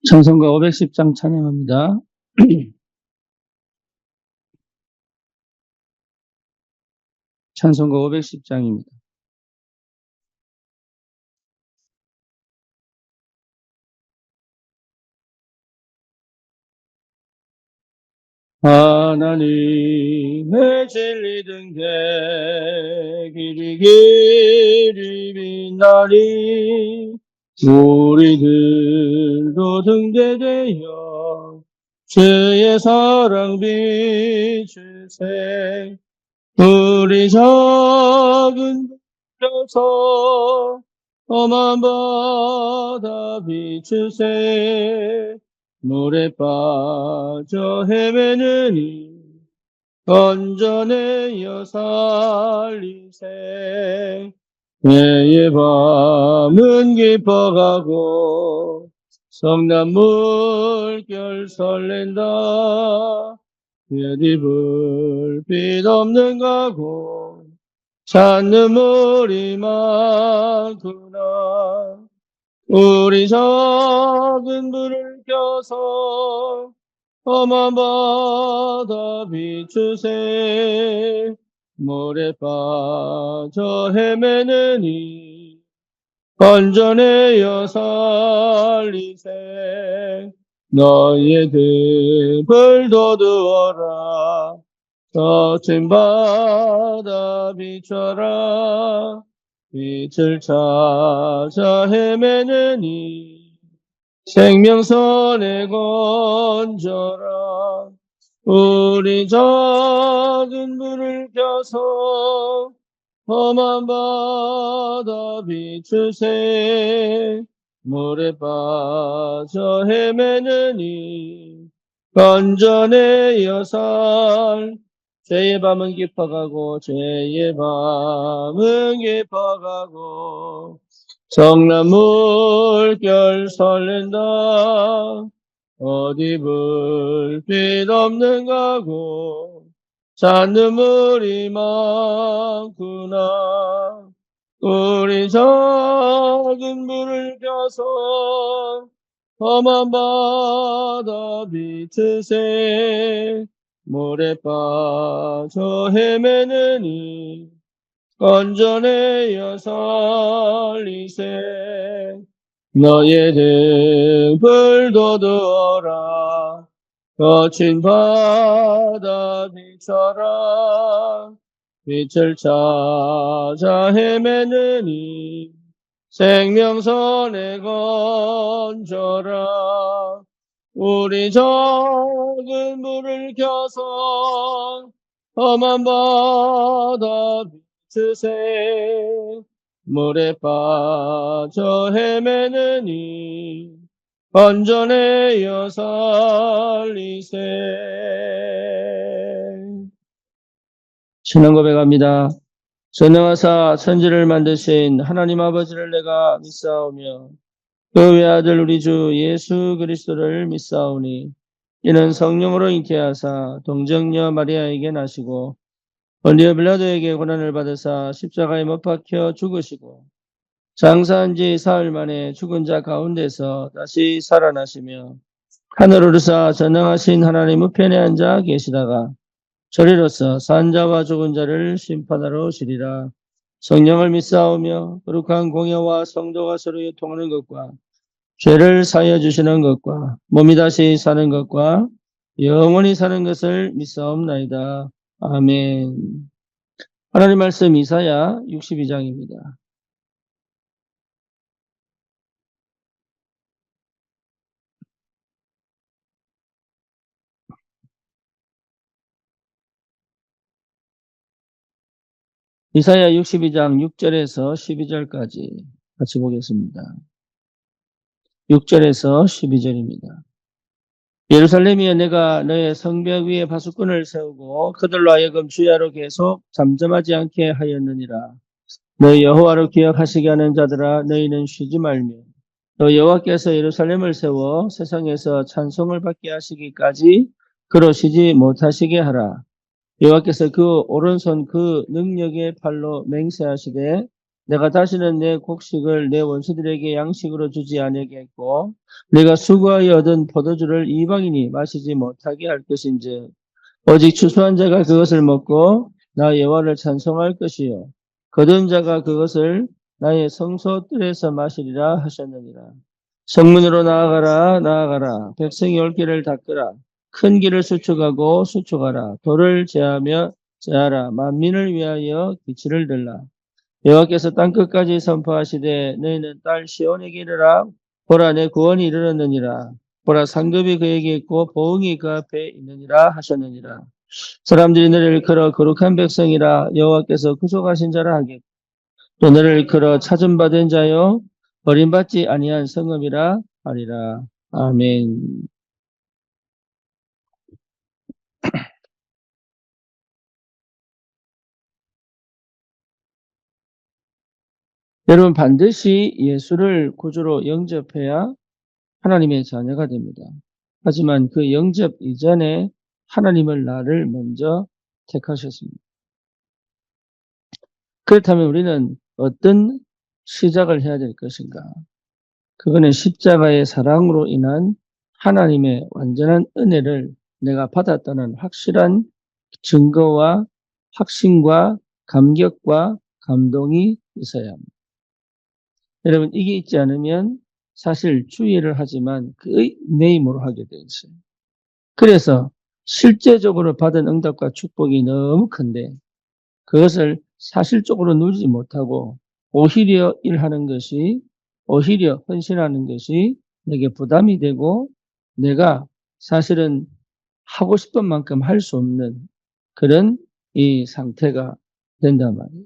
찬송가 510장 찬양합니다. 찬송가 510장입니다. 하나님의 진리 등대 길이 길이 빛나리 우리들도 등대되어 주의 사랑 비추세 우리 작은 서 험한 바다 비추세 물에 빠져 헤매느니 건져내어 살리세 해의 밤은 깊어가고 성난 물결 설렌다 어디 불빛 없는 가고 찾는 물이 많구나 우리 작은 불을 켜서 험한 바다 비추세 물에 빠져 헤매느니 건져내어 살리세 너의 등을 돋우어라 거친 바다 비춰라 빛을 찾아 헤매느니 생명선에 건져라 우리 작은 불을 켜서 험한 바다 비추세 물에 빠져 헤매느니 건져내어 살 죄의 밤은 깊어가고 죄의 밤은 깊어가고 성난 물결 설렌다 어디 불빛 없는 가고 찾는 물이 많구나 우리 작은 불을 켜서 험한 바다 비추세 물에 빠져 헤매느니 건져내어 살리세 너의 등불 돋우어라 거친 바다 비춰라 빛을 찾아 헤매느니 생명선에 건져라 우리 작은 불을 켜서 험한 바다 비추세 물에 빠져 헤매느니 건져내어 살리세 신앙 고백합니다. 전능하사 천지를 만드신 하나님 아버지를 내가 믿사오며 그 외아들 우리 주 예수 그리스도를 믿사오니 이는 성령으로 잉태하사 동정녀 마리아에게 나시고 본디오 빌라도에게 고난을 받으사 십자가에 못 박혀 죽으시고 장사한 지 사흘 만에 죽은 자 가운데서 다시 살아나시며 하늘 오르사 전능하신 하나님 우편에 앉아 계시다가 저리로서 산 자와 죽은 자를 심판하러 오시리라. 성령을 믿사오며 거룩한 공예와 성도가 서로 유통하는 것과 죄를 사하여 주시는 것과 몸이 다시 사는 것과 영원히 사는 것을 믿사옵나이다. 아멘. 하나님 말씀 이사야 62장입니다. 이사야 62장 6절에서 12절까지 같이 보겠습니다. 6절에서 12절입니다. 예루살렘이여 내가 너의 성벽 위에 파수꾼을 세우고 그들로 하여금 주야로 계속 잠잠하지 않게 하였느니라. 너희 여호와를 기억하시게 하는 자들아 너희는 쉬지 말며 또 여호와께서 예루살렘을 세워 세상에서 찬송을 받게 하시기까지 그러시지 못하시게 하라. 여호와께서 그 오른손 그 능력의 팔로 맹세하시되 내가 다시는 내 곡식을 내 원수들에게 양식으로 주지 아니하겠고 내가 수고하여 얻은 포도주를 이방인이 마시지 못하게 할 것인즉 오직 추수한 자가 그것을 먹고 나 여호와를 찬송할 것이요 거둔 자가 그것을 나의 성소뜰에서 마시리라 하셨느니라. 성문으로 나아가라 나아가라 백성이 올 길을 닦으라 큰 길을 수축하고 수축하라 돌을 제하며 제하라 만민을 위하여 기치를 들라. 여호와께서 땅끝까지 선포하시되 너희는 딸 시온에게 이르라 보라 내 구원이 이르렀느니라 보라 상급이 그에게 있고 보응이 그 앞에 있느니라 하셨느니라. 사람들이 너를 일컬어 거룩한 백성이라 여호와께서 구속하신 자라 하겠고 또 너를 일컬어 찾음받은 자요 버림받지 아니한 성읍이라 하리라. 아멘. 여러분 반드시 예수를 구주로 영접해야 하나님의 자녀가 됩니다. 하지만 그 영접 이전에 하나님을 나를 먼저 택하셨습니다. 그렇다면 우리는 어떤 시작을 해야 될 것인가? 그거는 십자가의 사랑으로 인한 하나님의 완전한 은혜를 내가 받았다는 확실한 증거와 확신과 감격과 감동이 있어야 합니다. 여러분 이게 있지 않으면 사실 주의를 하지만 그의 내 힘으로 하게 돼 있어요. 그래서 실제적으로 받은 응답과 축복이 너무 큰데 그것을 사실적으로 누리지 못하고 오히려 일하는 것이 오히려 헌신하는 것이 내게 부담이 되고 내가 사실은 하고 싶은 만큼 할 수 없는 그런 이 상태가 된단 말이에요.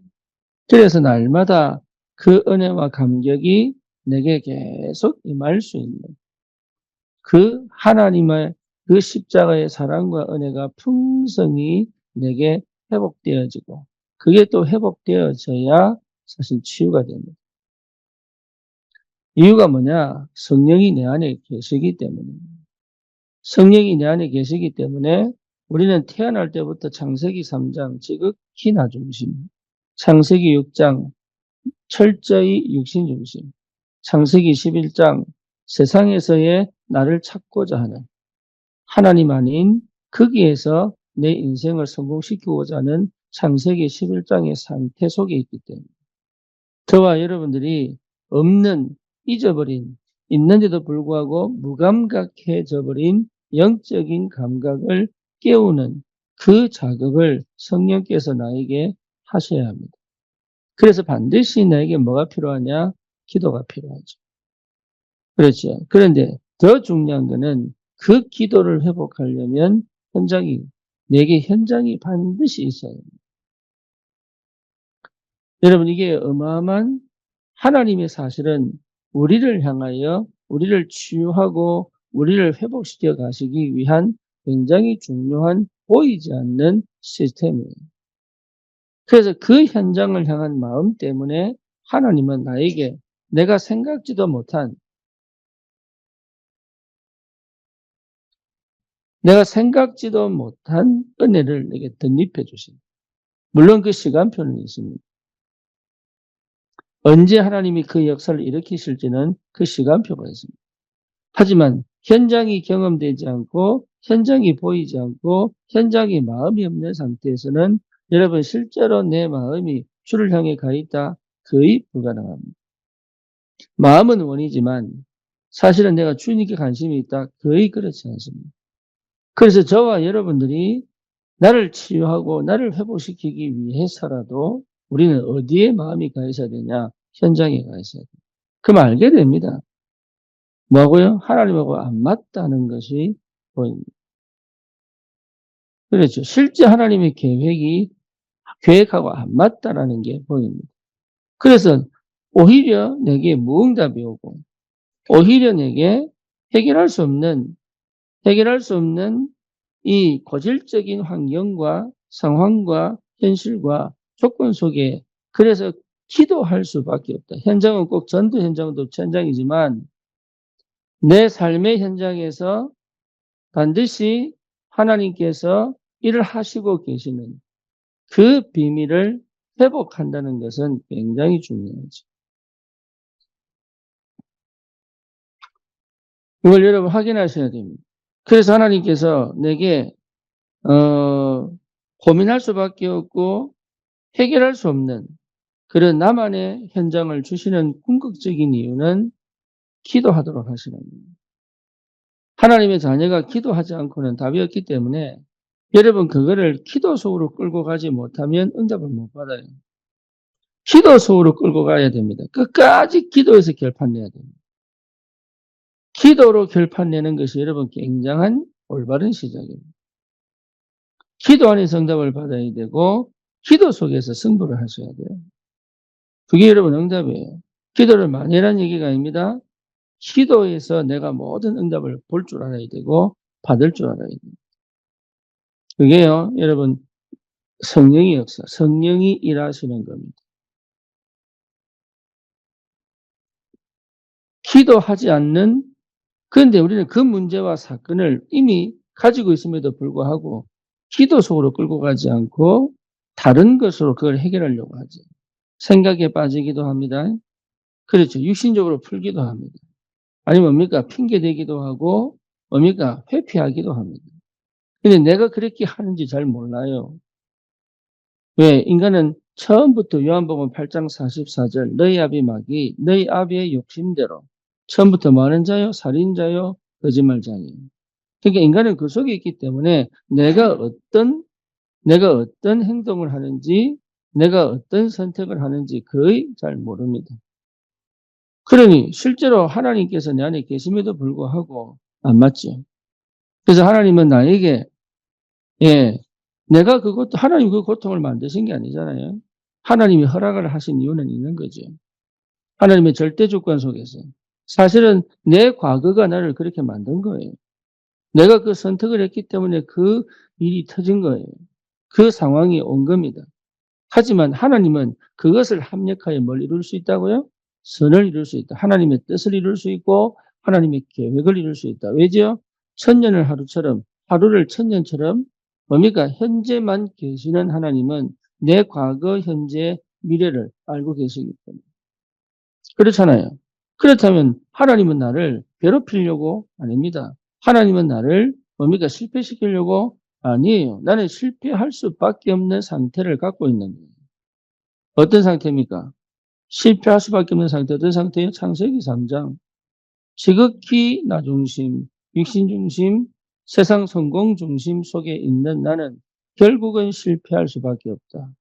그래서 날마다 그 은혜와 감격이 내게 계속 임할 수 있는 그 하나님의 그 십자가의 사랑과 은혜가 풍성히 내게 회복되어지고 그게 또 회복되어져야 사실 치유가 됩니다. 이유가 뭐냐? 성령이 내 안에 계시기 때문에. 성령이 내 안에 계시기 때문에 우리는 태어날 때부터 창세기 3장 지극히 나 중심, 창세기 6장 철저히 육신 중심, 창세기 11장 세상에서의 나를 찾고자 하는 하나님 아닌 거기에서 내 인생을 성공시키고자 하는 창세기 11장의 상태 속에 있기 때문에 저와 여러분들이 없는 잊어버린 있는데도 불구하고 무감각해져 버린 영적인 감각을 깨우는 그 작업을 성령께서 나에게 하셔야 합니다. 그래서 반드시 나에게 뭐가 필요하냐? 기도가 필요하죠. 그렇죠. 그런데 더 중요한 거는 그 기도를 회복하려면 내게 현장이 반드시 있어야 합니다. 여러분, 이게 어마어마한 하나님의 사실은 우리를 향하여 우리를 치유하고 우리를 회복시켜 가시기 위한 굉장히 중요한 보이지 않는 시스템이에요. 그래서 그 현장을 향한 마음 때문에 하나님은 나에게 내가 생각지도 못한 은혜를 내게 덧입혀 주십니다. 물론 그 시간표는 있습니다. 언제 하나님이 그 역사를 일으키실지는 그 시간표가 있습니다. 하지만 현장이 경험되지 않고 현장이 보이지 않고 현장이 마음이 없는 상태에서는 여러분 실제로 내 마음이 주를 향해 가 있다? 거의 불가능합니다. 마음은 원이지만 사실은 내가 주님께 관심이 있다? 거의 그렇지 않습니다. 그래서 저와 여러분들이 나를 치유하고 나를 회복시키기 위해서라도 우리는 어디에 마음이 가 있어야 되냐? 현장에 가 있어야 돼요. 그럼 알게 됩니다. 뭐하고요? 하나님하고 안 맞다는 것이 보입니다. 그렇죠. 실제 하나님의 계획하고 안 맞다라는 게 보입니다. 그래서 오히려 내게 무응답이 오고 오히려 내게 해결할 수 없는 이 고질적인 환경과 상황과 현실과 조건 속에 그래서 기도할 수밖에 없다. 현장은 꼭 전도 현장도 현장이지만 내 삶의 현장에서 반드시 하나님께서 일을 하시고 계시는 그 비밀을 회복한다는 것은 굉장히 중요하죠. 이걸 여러분 확인하셔야 됩니다. 그래서 하나님께서 내게 고민할 수밖에 없고 해결할 수 없는 그런 나만의 현장을 주시는 궁극적인 이유는 기도하도록 하시는 거예요. 하나님의 자녀가 기도하지 않고는 답이 없기 때문에 여러분 그거를 기도 속으로 끌고 가지 못하면 응답을 못 받아요. 기도 속으로 끌고 가야 됩니다. 끝까지 기도에서 결판내야 됩니다. 기도로 결판내는 것이 여러분 굉장한 올바른 시작입니다. 기도 안에서 응답을 받아야 되고 기도 속에서 승부를 하셔야 돼요. 그게 여러분 응답이에요. 기도를 많이 하라는 얘기가 아닙니다. 기도에서 내가 모든 응답을 볼 줄 알아야 되고 받을 줄 알아야 돼요. 그게요, 여러분 성령의 역사, 성령이 일하시는 겁니다. 기도하지 않는, 그런데 우리는 그 문제와 사건을 이미 가지고 있음에도 불구하고 기도 속으로 끌고 가지 않고 다른 것으로 그걸 해결하려고 하죠. 생각에 빠지기도 합니다. 그렇죠. 육신적으로 풀기도 합니다. 아니 뭡니까? 핑계대기도 하고 뭡니까? 회피하기도 합니다. 근데 내가 그렇게 하는지 잘 몰라요. 왜? 인간은 처음부터 요한복음 8장 44절 너희 아비 마귀 너희 아비의 욕심대로 처음부터 뭐 하는 자요? 살인자요? 거짓말자요. 그러니까 인간은 그 속에 있기 때문에 내가 어떤 행동을 하는지 내가 어떤 선택을 하는지 거의 잘 모릅니다. 그러니 실제로 하나님께서 내 안에 계심에도 불구하고 안 맞죠. 그래서 하나님은 나에게 예, 내가 하나님 그 고통을 만드신 게 아니잖아요. 하나님이 허락을 하신 이유는 있는 거죠. 하나님의 절대 주권 속에서. 사실은 내 과거가 나를 그렇게 만든 거예요. 내가 그 선택을 했기 때문에 그 일이 터진 거예요. 그 상황이 온 겁니다. 하지만 하나님은 그것을 합력하여 뭘 이룰 수 있다고요? 선을 이룰 수 있다. 하나님의 뜻을 이룰 수 있고 하나님의 계획을 이룰 수 있다. 왜죠? 천년을 하루처럼 하루를 천년처럼 뭡니까? 현재만 계시는 하나님은 내 과거, 현재, 미래를 알고 계시기 때문에. 그렇잖아요. 그렇다면 하나님은 나를 괴롭히려고 아닙니다. 하나님은 나를 뭡니까? 실패시키려고 아니에요. 나는 실패할 수밖에 없는 상태를 갖고 있는 거예요. 어떤 상태입니까? 실패할 수밖에 없는 상태. 어떤 상태예요? 창세기 3장. 지극히 나 중심, 육신 중심, 세상 성공 중심 속에 있는 나는 결국은 실패할 수밖에 없다.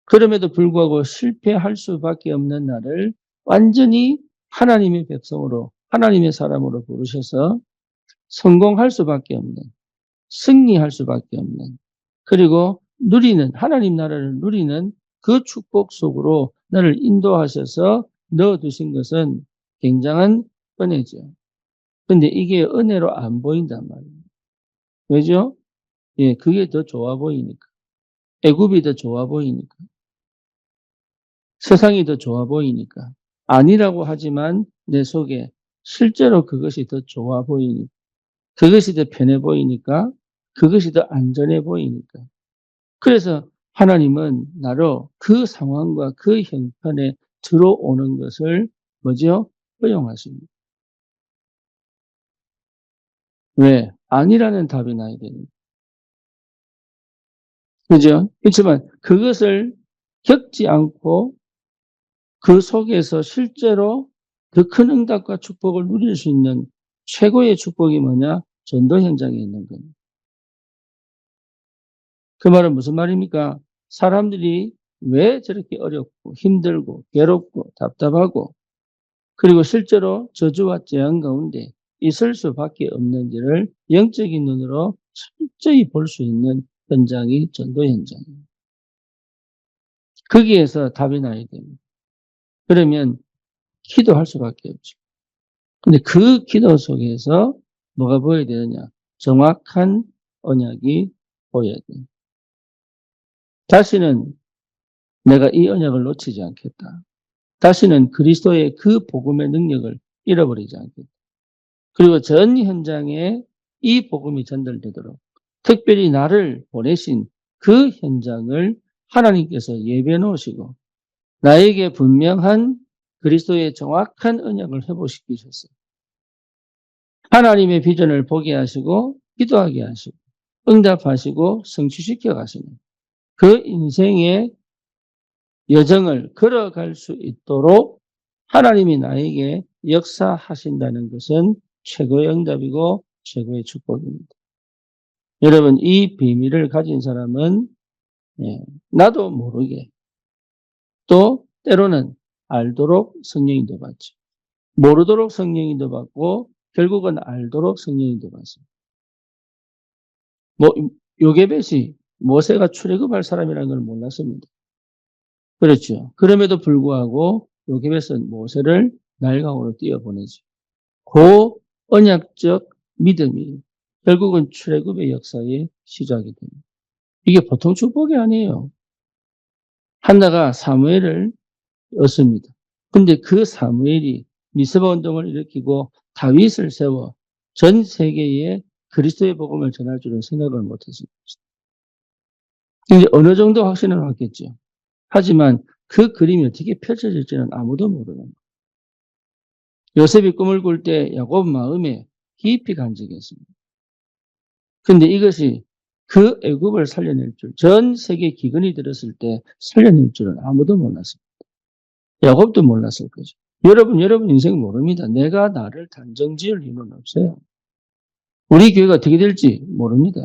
그럼에도 불구하고 실패할 수밖에 없는 나를 완전히 하나님의 백성으로, 하나님의 사람으로 부르셔서 성공할 수밖에 없는, 승리할 수밖에 없는, 그리고 누리는, 하나님 나라를 누리는 그 축복 속으로 나를 인도하셔서 넣어두신 것은 굉장한 은혜죠. 근데 이게 은혜로 안 보인단 말이에요. 왜죠? 예, 그게 더 좋아 보이니까. 애굽이 더 좋아 보이니까. 세상이 더 좋아 보이니까. 아니라고 하지만 내 속에 실제로 그것이 더 좋아 보이니까. 그것이 더 편해 보이니까. 그것이 더 안전해 보이니까. 그래서 하나님은 나로 그 상황과 그 형편에 들어오는 것을 뭐죠? 허용하십니다. 왜? 아니라는 답이 나야 됩니다. 그죠? 그렇지만 그것을 겪지 않고 그 속에서 실제로 더 큰 응답과 축복을 누릴 수 있는 최고의 축복이 뭐냐? 전도 현장에 있는 겁니다. 그 말은 무슨 말입니까? 사람들이 왜 저렇게 어렵고 힘들고 괴롭고 답답하고 그리고 실제로 저주와 재앙 가운데 있을 수밖에 없는지를 영적인 눈으로 철저히 볼 수 있는 현장이 전도 현장입니다. 거기에서 답이 나야 됩니다. 그러면 기도할 수밖에 없죠. 근데 그 기도 속에서 뭐가 보여야 되느냐? 정확한 언약이 보여야 돼요. 다시는 내가 이 언약을 놓치지 않겠다. 다시는 그리스도의 그 복음의 능력을 잃어버리지 않겠다. 그리고 전 현장에 이 복음이 전달되도록 특별히 나를 보내신 그 현장을 하나님께서 예배해 놓으시고 나에게 분명한 그리스도의 정확한 언약을 회복시키셨어요. 하나님의 비전을 보게 하시고 기도하게 하시고 응답하시고 성취시켜 가시는 그 인생의 여정을 걸어갈 수 있도록 하나님이 나에게 역사하신다는 것은 최고의 응답이고 최고의 축복입니다. 여러분, 이 비밀을 가진 사람은 나도 모르게 또 때로는 알도록 성령이 인도받죠. 모르도록 성령이 인도받고 결국은 알도록 성령이 인도받습니다. 요게벳이 모세가 출애굽할 사람이라는 걸 몰랐습니다. 그렇죠. 그럼에도 불구하고 요게벳은 모세를 날강으로 띄어보내죠. 그 언약적 믿음이 결국은 출애굽의 역사의 시작이 됩니다. 이게 보통 축복이 아니에요. 한나가 사무엘을 얻습니다. 근데 그 사무엘이 미스바 운동을 일으키고 다윗을 세워 전 세계에 그리스도의 복음을 전할 줄은 생각을 못했습니다. 이제 어느 정도 확신을 갖겠죠. 하지만 그 그림이 어떻게 펼쳐질지는 아무도 모르는 거예요. 요셉이 꿈을 꿀 때 야곱 마음에 깊이 간직했습니다. 근데 이것이 그 애굽을 살려낼 줄, 전 세계 기근이 들었을 때 살려낼 줄은 아무도 몰랐습니다. 야곱도 몰랐을 거죠. 여러분 인생 모릅니다. 내가 나를 단정 지을 힘은 없어요. 우리 교회가 어떻게 될지 모릅니다.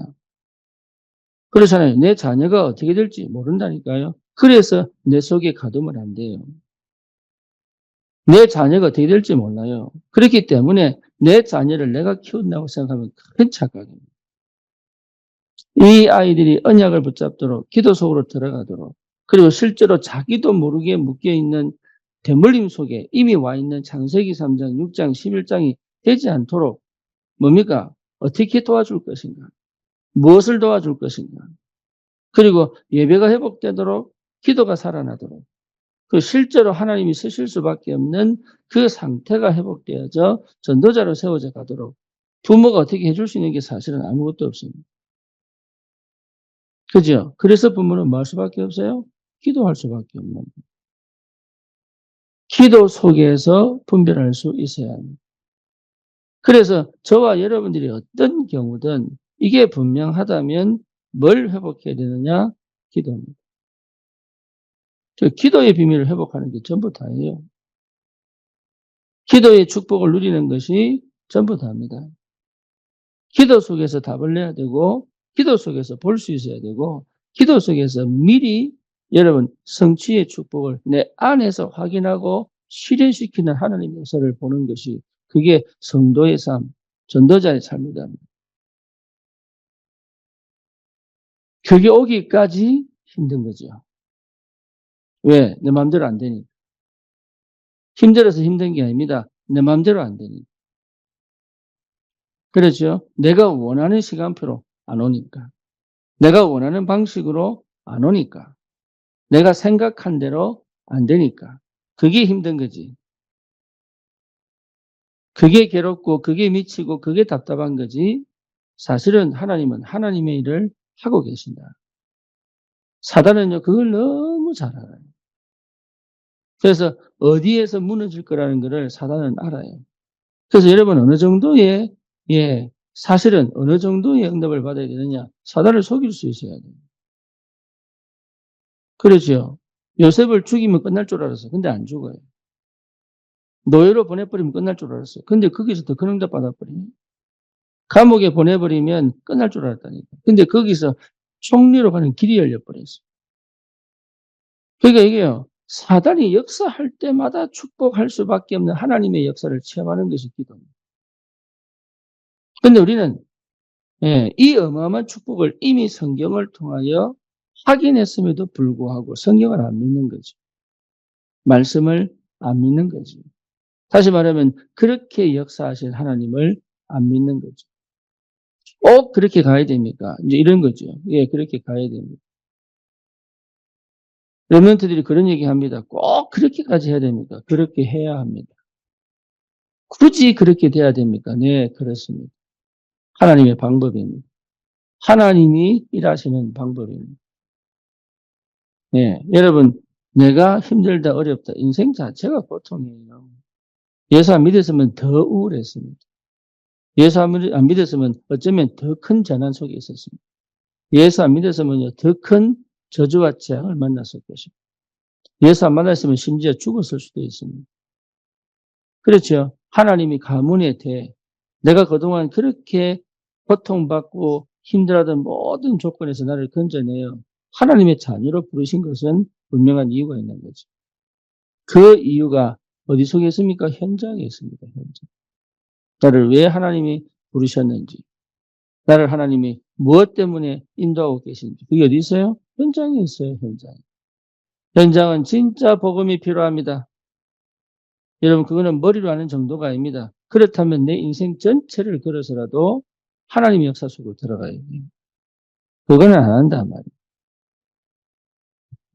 그렇잖아요. 내 자녀가 어떻게 될지 모른다니까요. 그래서 내 속에 가두면 안 돼요. 내 자녀가 어떻게 될지 몰라요. 그렇기 때문에 내 자녀를 내가 키운다고 생각하면 큰 착각입니다. 이 아이들이 언약을 붙잡도록 기도 속으로 들어가도록 그리고 실제로 자기도 모르게 묶여있는 대물림 속에 이미 와 있는 창세기 3장, 6장, 11장이 되지 않도록 뭡니까? 어떻게 도와줄 것인가? 무엇을 도와줄 것인가? 그리고 예배가 회복되도록 기도가 살아나도록 그 실제로 하나님이 쓰실 수밖에 없는 그 상태가 회복되어져 전도자로 세워져 가도록 부모가 어떻게 해줄 수 있는 게 사실은 아무것도 없습니다. 그죠? 그래서 부모는 뭐 할 수밖에 없어요? 기도할 수밖에 없는 거예요. 기도 속에서 분별할 수 있어야 합니다. 그래서 저와 여러분들이 어떤 경우든 이게 분명하다면 뭘 회복해야 되느냐? 기도입니다. 기도의 비밀을 회복하는 게 전부 다예요. 기도의 축복을 누리는 것이 전부 다입니다. 기도 속에서 답을 내야 되고 기도 속에서 볼 수 있어야 되고 기도 속에서 미리 여러분 성취의 축복을 내 안에서 확인하고 실현시키는 하나님의 역사를 보는 것이 그게 성도의 삶, 전도자의 삶이다. 그게 오기까지 힘든 거죠. 왜? 내 마음대로 안 되니까. 힘들어서 힘든 게 아닙니다. 내 마음대로 안 되니까. 그렇죠? 내가 원하는 시간표로 안 오니까. 내가 원하는 방식으로 안 오니까. 내가 생각한 대로 안 되니까. 그게 힘든 거지. 그게 괴롭고 그게 미치고 그게 답답한 거지. 사실은 하나님은 하나님의 일을 하고 계신다. 사단은요, 그걸 너무 잘 알아요. 그래서 어디에서 무너질 거라는 것을 사단은 알아요. 그래서 여러분 어느 정도의 사실은 어느 정도의 응답을 받아야 되느냐? 사단을 속일 수 있어야 돼요. 그렇죠. 요셉을 죽이면 끝날 줄 알았어요. 근데 안 죽어요. 노예로 보내버리면 끝날 줄 알았어요. 근데 거기서 더 큰 응답 받아버리네. 감옥에 보내버리면 끝날 줄 알았다니까. 근데 거기서 총리로 가는 길이 열려버렸어요. 그러니까 이게요. 사단이 역사할 때마다 축복할 수밖에 없는 하나님의 역사를 체험하는 것이 기도입니다. 근데 우리는 이 어마어마한 축복을 이미 성경을 통하여 확인했음에도 불구하고 성경을 안 믿는 거죠. 말씀을 안 믿는 거죠. 다시 말하면 그렇게 역사하신 하나님을 안 믿는 거죠. 꼭 그렇게 가야 됩니까? 이제 이런 거죠. 예, 그렇게 가야 됩니다. 렘넌트들이 그런 얘기 합니다. 꼭 그렇게까지 해야 됩니까? 그렇게 해야 합니다. 굳이 그렇게 돼야 됩니까? 네, 그렇습니다. 하나님의 방법입니다. 하나님이 일하시는 방법입니다. 예, 여러분, 내가 힘들다, 어렵다. 인생 자체가 고통이에요. 예수 안 믿었으면 더 우울했습니다. 예수 안 믿었으면 어쩌면 더 큰 재난 속에 있었습니다. 예수 안 믿었으면 더 큰 저주와 재앙을 만났을 것입니다. 예수 안 만났으면 심지어 죽었을 수도 있습니다. 그렇죠. 하나님이 가문에 대해 내가 그동안 그렇게 고통받고 힘들어하던 모든 조건에서 나를 건져내어 하나님의 자녀로 부르신 것은 분명한 이유가 있는 거죠. 그 이유가 어디 속에 있습니까? 현장에 있습니다. 현장. 나를 왜 하나님이 부르셨는지, 나를 하나님이 무엇 때문에 인도하고 계신지, 그게 어디 있어요? 현장에 있어요, 현장. 현장은 진짜 복음이 필요합니다. 여러분, 그거는 머리로 하는 정도가 아닙니다. 그렇다면 내 인생 전체를 걸어서라도 하나님의 역사 속으로 들어가야 돼요. 그거는 안 한단 말이에요.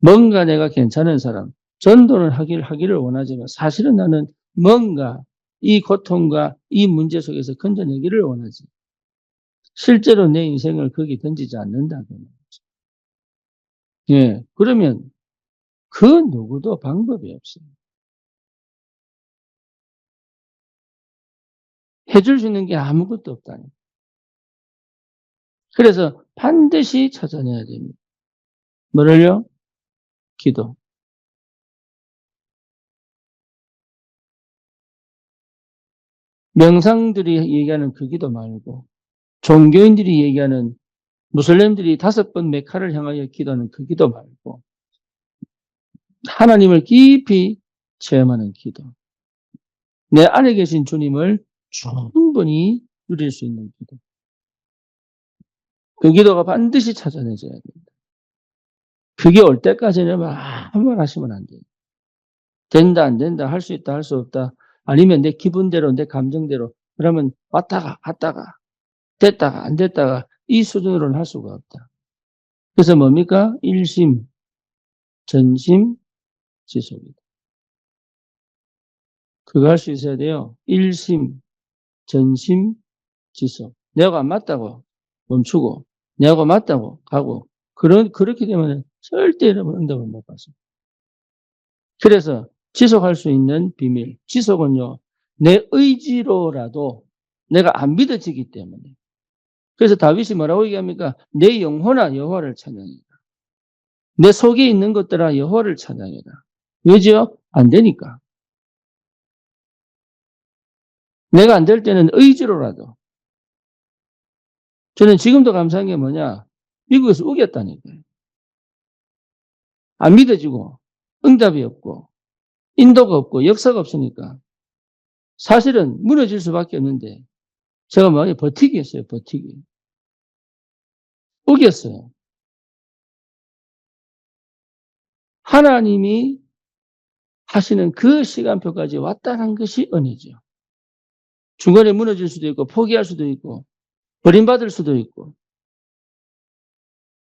뭔가 내가 괜찮은 사람, 전도를 하기를 원하지만 사실은 나는 뭔가 이 고통과 이 문제 속에서 건져내기를 원하지. 실제로 내 인생을 거기 던지지 않는다는 거죠. 예, 그러면 그 누구도 방법이 없어요. 해줄 수 있는 게 아무것도 없다니. 그래서 반드시 찾아내야 됩니다. 뭐를요? 기도. 명상들이 얘기하는 그 기도 말고 종교인들이 얘기하는 무슬림들이 5번 메카를 향하여 기도하는 그 기도 말고 하나님을 깊이 체험하는 기도. 내 안에 계신 주님을 충분히 누릴 수 있는 기도. 그 기도가 반드시 찾아내져야 됩니다. 그게 올 때까지는 아무 말 하시면 안 돼요. 된다, 안 된다, 할 수 있다, 할 수 없다. 아니면 내 기분대로, 내 감정대로. 그러면 왔다가, 갔다가, 됐다가, 안 됐다가, 이 수준으로는 할 수가 없다. 그래서 뭡니까? 일심, 전심, 지속이다. 그거 할 수 있어야 돼요. 일심, 전심, 지속. 내가 안 맞다고 멈추고, 내가 맞다고 가고, 그렇게 되면 절대 여러분 응답을 못 받습니다. 그래서 지속할 수 있는 비밀. 지속은요, 내 의지로라도 내가 안 믿어지기 때문에. 그래서 다윗이 뭐라고 얘기합니까? 내 영혼아 여호와를 찬양해라. 내 속에 있는 것들아 여호와를 찬양해라. 왜죠? 안 되니까. 내가 안 될 때는 의지로라도. 저는 지금도 감사한 게 뭐냐? 미국에서 우겼다니까요. 안 믿어지고, 응답이 없고, 인도가 없고, 역사가 없으니까. 사실은 무너질 수밖에 없는데, 제가 뭐냐, 버티기 했어요, 버티기. 우겼어요. 하나님이 하시는 그 시간표까지 왔다는 것이 은혜죠. 중간에 무너질 수도 있고, 포기할 수도 있고, 버림받을 수도 있고.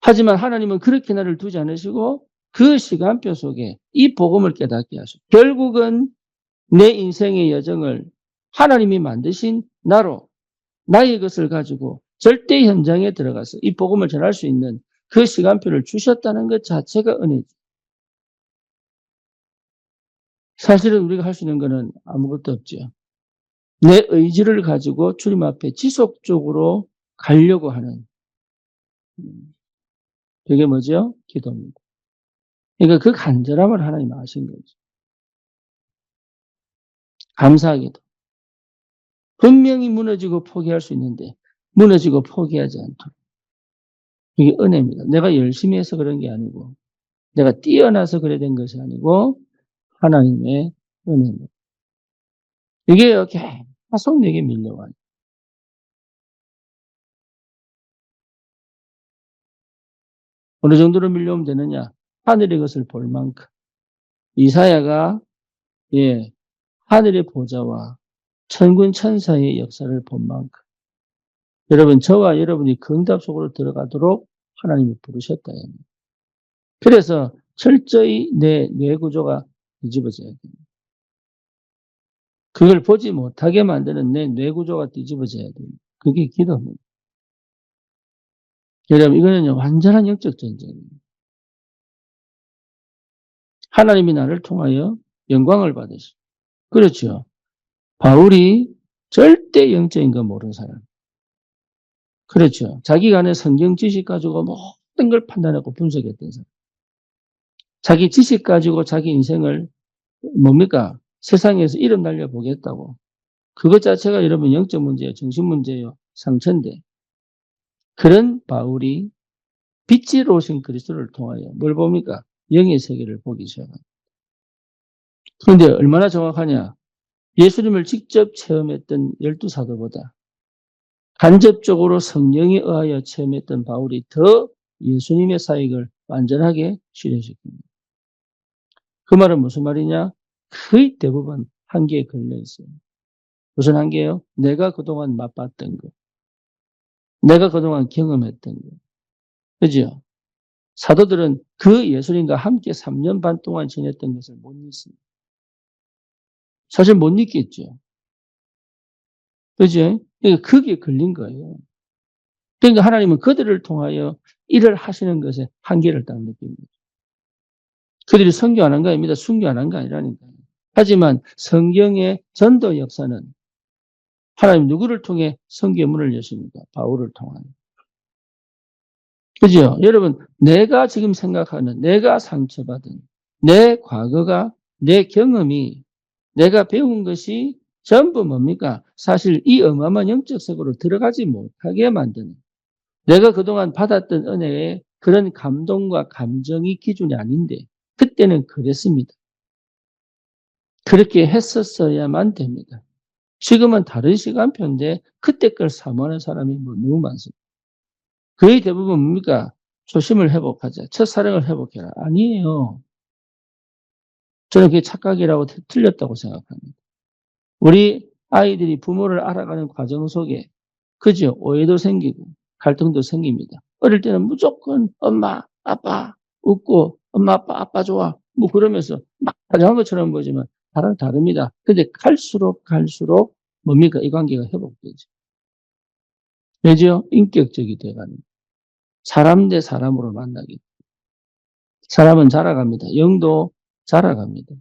하지만 하나님은 그렇게 나를 두지 않으시고, 그 시간표 속에 이 복음을 깨닫게 하시고, 결국은 내 인생의 여정을 하나님이 만드신 나로, 나의 것을 가지고 절대 현장에 들어가서 이 복음을 전할 수 있는 그 시간표를 주셨다는 것 자체가 은혜죠. 사실은 우리가 할 수 있는 것은 아무것도 없죠. 내 의지를 가지고 주님 앞에 지속적으로 가려고 하는 그게 뭐죠? 기도입니다. 그러니까 그 간절함을 하나님 아신 거죠. 감사하게도. 분명히 무너지고 포기할 수 있는데 무너지고 포기하지 않도록. 이게 은혜입니다. 내가 열심히 해서 그런 게 아니고 내가 뛰어나서 그래 된 것이 아니고 하나님의 은혜입니다. 이게 계속 내게 밀려와요. 어느 정도로 밀려오면 되느냐? 하늘의 것을 볼 만큼. 이사야가 예, 하늘의 보좌와 천군 천사의 역사를 본 만큼. 여러분, 저와 여러분이 그 응답 속으로 들어가도록 하나님이 부르셨다. 그래서 철저히 내 뇌구조가 뒤집어져야 됩니다. 그걸 보지 못하게 만드는 내 뇌구조가 뒤집어져야 됩니다. 그게 기도입니다. 여러분, 이거는 완전한 영적 전쟁입니다. 하나님이 나를 통하여 영광을 받으시고. 그렇죠. 바울이 절대 영적인 거 모르는 사람. 그렇죠. 자기가 아는 성경 지식 가지고 모든 걸 판단하고 분석했던 사람. 자기 지식 가지고 자기 인생을 뭡니까? 세상에서 이름 날려보겠다고. 그것 자체가 여러분 영적 문제예요. 정신 문제예요. 상처인데. 그런 바울이 빛으로 오신 그리스도를 통하여 뭘 봅니까? 영의 세계를 보기 시작합니다. 그런데 얼마나 정확하냐? 예수님을 직접 체험했던 12사도보다 간접적으로 성령에 의하여 체험했던 바울이 더 예수님의 사역을 완전하게 실현시킵니다. 그 말은 무슨 말이냐? 거의 대부분 한계에 걸려 있어요. 무슨 한계예요? 내가 그동안 맛봤던 거. 내가 그동안 경험했던 거. 그죠? 사도들은 그 예수님과 함께 3년 반 동안 지냈던 것을 못 잊습니다. 사실 못 잊겠죠. 그죠? 그러니까 거기에 걸린 거예요. 그러니까 하나님은 그들을 통하여 일을 하시는 것에 한계를 딱 느낍니다. 그들이 선교 안 한 거 아닙니다. 순교 안 한 거 아니라니까요. 하지만 성경의 전도 역사는 하나님 누구를 통해 선교의 문을 여십니까? 바울을 통하여. 그죠? 여러분, 내가 지금 생각하는, 내가 상처받은 내 과거가, 내 경험이, 내가 배운 것이 전부 뭡니까? 사실 이 어마어마한 영적 세계로 들어가지 못하게 만드는, 내가 그동안 받았던 은혜의 그런 감동과 감정이 기준이 아닌데, 그때는 그랬습니다. 그렇게 했었어야만 됩니다. 지금은 다른 시간표인데, 그때 걸 사모하는 사람이 너무 많습니다. 거의 대부분 뭡니까? 초심을 회복하자. 첫사랑을 회복해라. 아니에요. 저는 그게 착각이라고 틀렸다고 생각합니다. 우리 아이들이 부모를 알아가는 과정 속에 그죠? 오해도 생기고 갈등도 생깁니다. 어릴 때는 무조건 엄마, 아빠 웃고 엄마, 아빠 좋아. 뭐 그러면서 막 다정한 것처럼 보이지만 다릅니다. 근데 갈수록 뭡니까? 이 관계가 회복되죠. 왜죠? 인격적이 돼가는. 사람 대 사람으로 만나기. 사람은 자라갑니다. 영도 자라갑니다.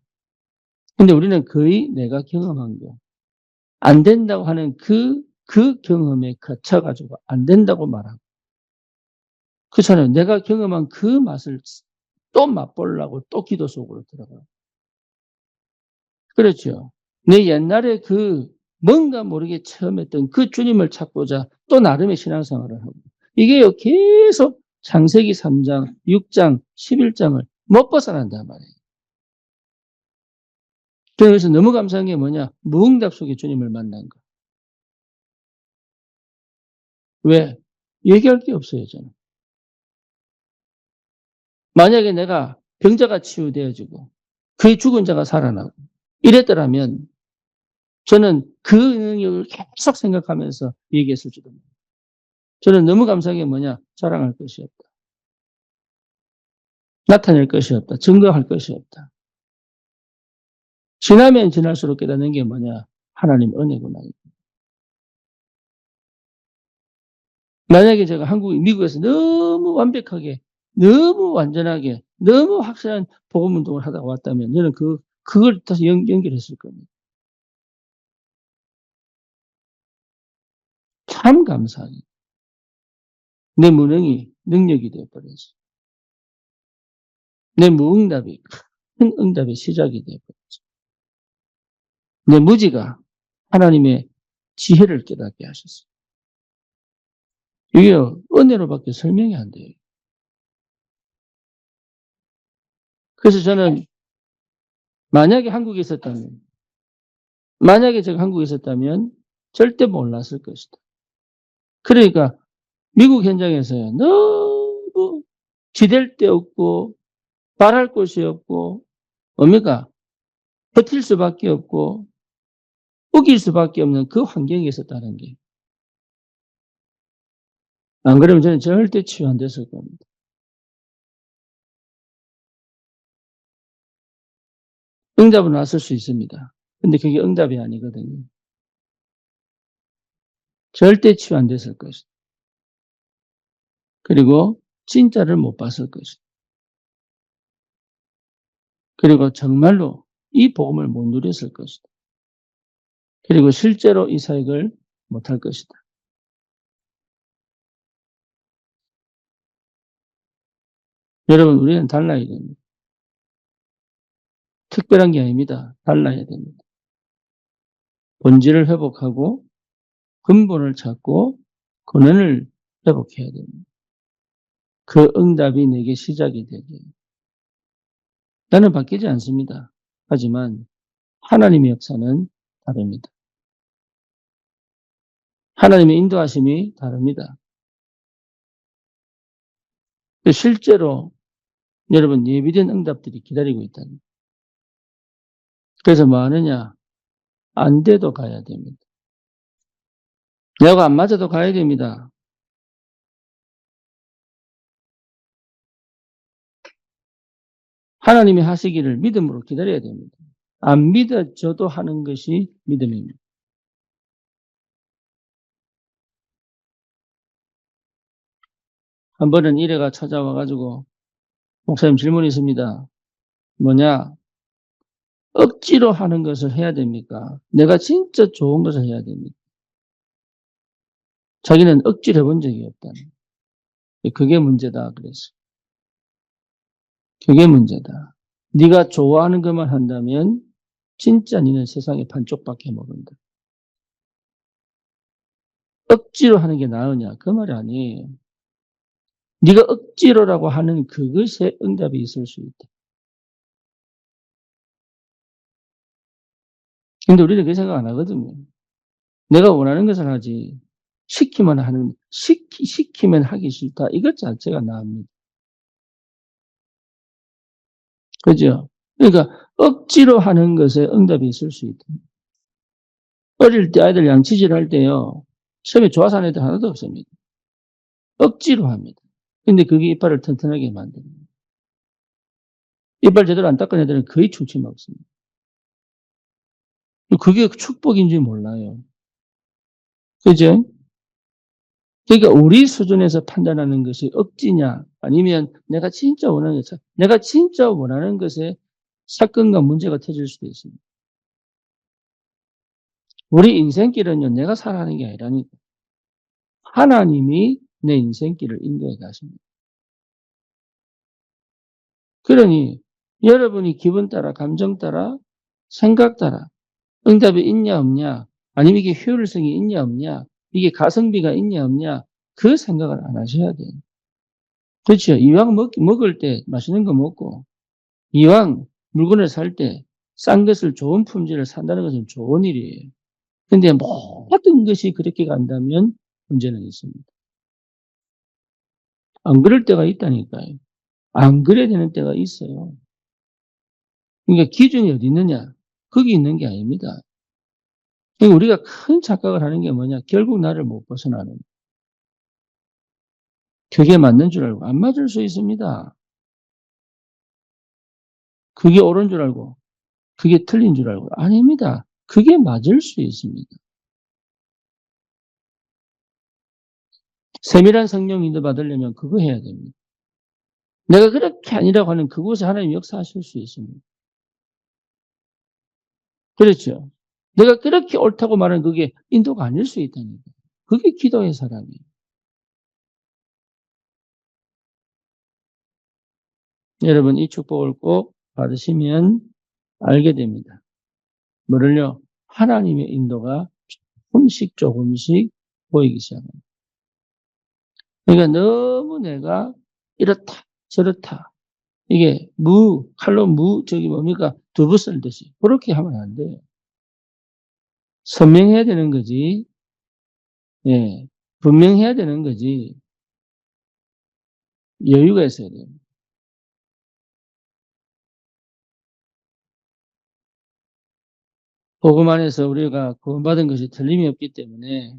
근데 우리는 거의 내가 경험한 거, 안 된다고 하는 그 경험에 갇혀가지고 안 된다고 말하고. 그렇잖아요. 내가 경험한 그 맛을 또 맛보려고 또 기도 속으로 들어가요. 그렇죠. 내 옛날에 그 뭔가 모르게 처음 했던 그 주님을 찾고자 또 나름의 신앙생활을 하고. 이게요, 계속 창세기 3장, 6장, 11장을 못 벗어난단 말이에요. 그래서 너무 감사한 게 뭐냐? 무응답 속에 주님을 만난 거. 왜? 얘기할 게 없어요, 저는. 만약에 내가 병자가 치유되어지고 그의 죽은 자가 살아나고 이랬더라면 저는 그 능력을 계속 생각하면서 얘기했을지도 모릅니다. 저는 너무 감사한 게 뭐냐? 자랑할 것이 없다. 나타낼 것이 없다. 증거할 것이 없다. 지나면 지날수록 깨닫는 게 뭐냐? 하나님 은혜구나. 만약에 제가 미국에서 너무 완벽하게, 너무 완전하게, 너무 확실한 복음 운동을 하다가 왔다면 저는 그걸 다시 연결했을 겁니다. 참 감사하게. 내 무능이 능력이 되어버렸어. 내 무응답이 큰 응답의 시작이 되어버렸어. 내 무지가 하나님의 지혜를 깨닫게 하셨어. 이게 은혜로밖에 설명이 안 돼요. 그래서 저는 만약에 제가 한국에 있었다면 절대 몰랐을 것이다. 그러니까 미국 현장에서요. 너무 기댈 데 없고 말할 곳이 없고 뭡니까? 버틸 수밖에 없고 우길 수밖에 없는 그 환경에 있었다는 게. 안 그러면 저는 절대 치유 안 됐을 겁니다. 응답은 왔을 수 있습니다. 근데 그게 응답이 아니거든요. 절대 치유 안 됐을 것이다. 그리고 진짜를 못 봤을 것이다. 그리고 정말로 이 복음을 못 누렸을 것이다. 그리고 실제로 이 사역을 못할 것이다. 여러분, 우리는 달라야 됩니다. 특별한 게 아닙니다. 달라야 됩니다. 본질을 회복하고 근본을 찾고 근원을 회복해야 됩니다. 그 응답이 내게 시작이 되게. 나는 바뀌지 않습니다. 하지만 하나님의 역사는 다릅니다. 하나님의 인도하심이 다릅니다. 실제로 여러분 예비된 응답들이 기다리고 있다는. 그래서 뭐 하느냐? 안 돼도 가야 됩니다. 내가 안 맞아도 가야 됩니다. 하나님이 하시기를 믿음으로 기다려야 됩니다. 안 믿어져도 하는 것이 믿음입니다. 한 번은 이래가 찾아와가지고 목사님 질문이 있습니다. 뭐냐? 억지로 하는 것을 해야 됩니까? 내가 진짜 좋은 것을 해야 됩니까? 자기는 억지로 해본 적이 없다는. 그게 문제다. 그래서 그게 문제다. 네가 좋아하는 것만 한다면 진짜 니는 세상의 반쪽밖에 모른다. 억지로 하는 게 나으냐? 그 말이 아니에요. 네가 억지로라고 하는 그것에 응답이 있을 수 있다. 근데 우리는 그 생각 안 하거든요. 내가 원하는 것을 하지. 시키면 하기 싫다. 이것 자체가 나옵니다. 그죠? 그러니까 억지로 하는 것에 응답이 있을 수 있다. 어릴 때 아이들 양치질 할 때요. 처음에 좋아서 하는 애들 하나도 없습니다. 억지로 합니다. 근데 그게 이빨을 튼튼하게 만듭니다. 이빨 제대로 안 닦은 애들은 거의 충치 먹습니다. 그게 축복인지 몰라요. 그죠? 그러니까 우리 수준에서 판단하는 것이 억지냐, 아니면 내가 진짜 원하는 것에 사건과 문제가 터질 수도 있습니다. 우리 인생길은요, 내가 살아가는 게 아니라니까. 하나님이 내 인생길을 인도해 가십니다. 그러니 여러분이 기분 따라, 감정 따라, 생각 따라 응답이 있냐 없냐, 아니면 이게 효율성이 있냐 없냐, 이게 가성비가 있냐 없냐, 그 생각을 안 하셔야 돼요. 그렇죠. 이왕 먹을 때 맛있는 거 먹고, 이왕 물건을 살 때 싼 것을, 좋은 품질을 산다는 것은 좋은 일이에요. 근데 모든 것이 그렇게 간다면 문제는 있습니다. 안 그럴 때가 있다니까요. 안 그래야 되는 때가 있어요. 그러니까 기준이 어디 있느냐? 거기 있는 게 아닙니다. 그러니까 우리가 큰 착각을 하는 게 뭐냐? 결국 나를 못 벗어나는. 그게 맞는 줄 알고 안 맞을 수 있습니다. 그게 옳은 줄 알고 그게 틀린 줄 알고 아닙니다. 그게 맞을 수 있습니다. 세밀한 성령 인도 받으려면 그거 해야 됩니다. 내가 그렇게 아니라고 하는 그곳에 하나님 역사하실 수 있습니다. 그렇죠. 내가 그렇게 옳다고 말하는 그게 인도가 아닐 수 있다니까. 그게 기도의 사람이에요. 여러분 이 축복을 꼭 받으시면 알게 됩니다. 뭐를요? 하나님의 인도가 조금씩 보이기 시작합니다. 그러니까 너무 내가 이렇다 저렇다 이게 저기 뭡니까 두부 썰듯이 그렇게 하면 안 돼요. 선명해야 되는 거지. 예, 분명해야 되는 거지. 여유가 있어야 돼요. 복음 안에서 우리가 구원받은 것이 틀림이 없기 때문에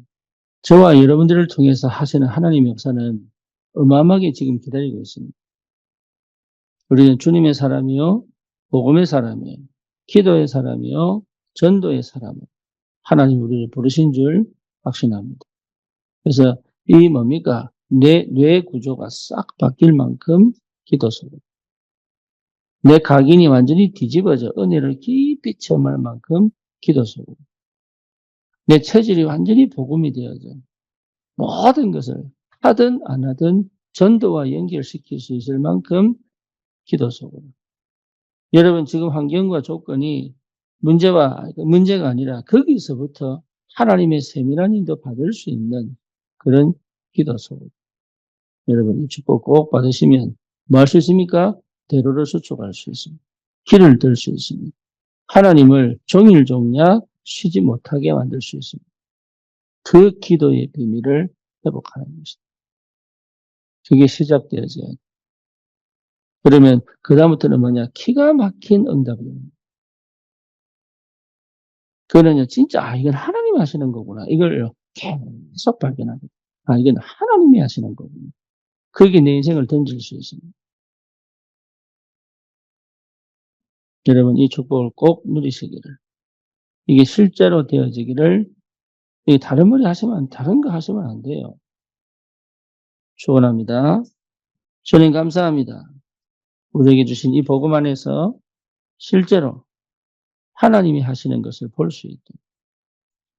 저와 여러분들을 통해서 하시는 하나님의 역사는 어마어마하게 지금 기다리고 있습니다. 우리는 주님의 사람이요, 복음의 사람이요, 기도의 사람이요, 전도의 사람이요. 하나님 우리를 부르신 줄 확신합니다. 그래서 이 뭡니까? 뇌 구조가 싹 바뀔 만큼 기도 속에 내 각인이 완전히 뒤집어져 은혜를 깊이 체험할 만큼 기도 속으로. 내 체질이 완전히 복음이 되어져 모든 것을 하든 안 하든 전도와 연결시킬 수 있을 만큼 기도 속으로. 여러분 지금 환경과 조건이 문제가 아니라 거기서부터 하나님의 세밀한 인도 받을 수 있는 그런 기도 속으로. 여러분 이 축복 꼭 받으시면 뭐 할 수 있습니까? 대로를 수축할 수 있습니다. 길을 들 수 있습니다. 하나님을 종일 종약 쉬지 못하게 만들 수 있습니다. 그 기도의 비밀을 회복하는 것입니다. 그게 시작되어져야 돼요. 그러면 그다음부터는 뭐냐? 기가 막힌 응답입니다. 그거는요, 진짜, 이건 하나님이 하시는 거구나. 이걸 계속 발견하게 돼요. 이건 하나님이 하시는 거구나. 그게 내 인생을 던질 수 있습니다. 여러분, 이 축복을 꼭 누리시기를. 이게 실제로 되어지기를, 이게 다른 거 하시면 안 돼요. 축원합니다. 주님 감사합니다. 우리에게 주신 이 복음 안에서 실제로 하나님이 하시는 것을 볼 수 있도록.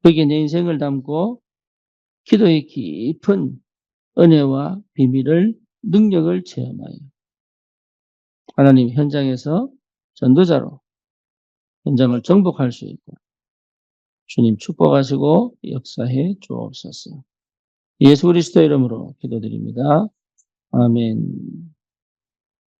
거기에 내 인생을 담고 기도의 깊은 은혜와 비밀을, 능력을 체험하여 하나님 현장에서 전도자로 현장을 정복할 수 있고 주님 축복하시고 역사해 주옵소서. 예수 그리스도 이름으로 기도드립니다. 아멘.